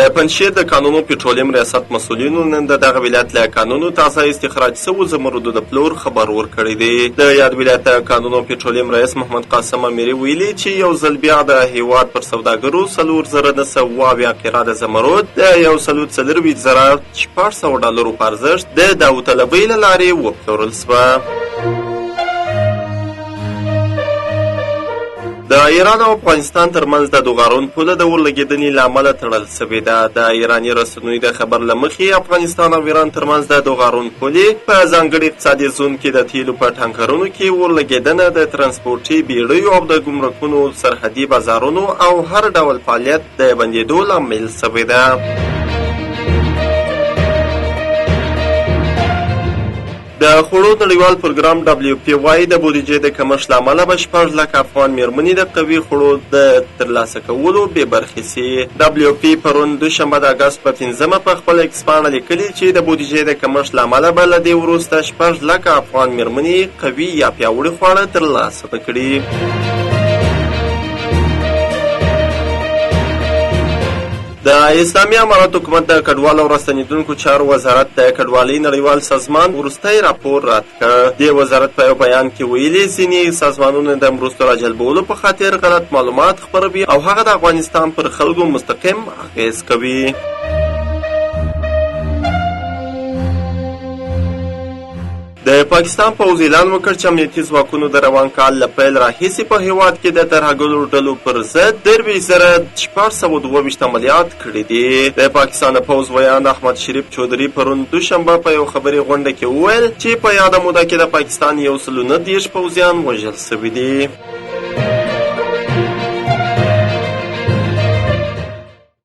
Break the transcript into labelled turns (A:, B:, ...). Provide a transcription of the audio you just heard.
A: د پنجشیر د کانونو پټرولیم ریاست مسؤلینو نن د دغه ولایت له کانونو تازه استخراج شوو زمردو د پلور خبر ورکړی دی. د یاد ولایت کانونو پټرولیم رئیس محمد قاسم امیري ویلي چې یو ځل بیا د هیواد پر سوداګرو 4,920 قراده زمرد د 140,600 ډالرو په ارزښت د داوطلبۍ له لارې وپلورل شوه. د ایران او افغانستان ترمنځ د دوغارون پوله د ورلګېدنې له امله تړل شوې ده. د ایراني رسنیو د خبر له مخې افغانستان او ایران ترمنځ د دوغارون پولې په ځانګړي اقتصادي زون کې د تیلو په ټانکرونو کې ورلګېدنه د ترانسپورټي بیړیو او د ګمرکونو سرحدي بازارونو او هر ډول فعالیت د بندېدو لامل شوې ده. د خوړو نړیوال پروګرام WFP د بودیجې د کمښت له امله به 6 لکه افغان میرمنې د قوي خوړو د ترلاسه کولو بې برخې شي. WFP پرون دوشنبه د اګست په 5 په خپل ایکس پاڼه لیکلي چې د بودیجې د کمښت له امله به له دې وروسته 6 لکه افغان میرمنې قوي یا پیاوړي خواړه ترلاسه کړي. د اسلامي امارت حکومت د کډوالو او راستنېدونکو چارو وزارت د کډوالۍ نړیوال سازمان وروستی راپور رد کړ. د وزارت په یو بیان کې ویلي ځینې سازمانونه د مرستو راجلبولو په خاطر غلط معلومات خپروي او هغه د افغانستان پر خلکو مستقیم اغیز کوي. د پاکستان پوځ اعلان وکړ چې امنیتي ځواکونو د روان کال له پیل راهیسې په هیواد کې د ترهګرو ډلو پر ضد 23,422 عملیات کړي دي. د پاکستان پوځ ویان احمد شریف چودھری پرون دوشنبه په یو خبري غونډه کې وویل چې په یاده موده کې د پاکستان 130 پوځیان وژل شوي دي.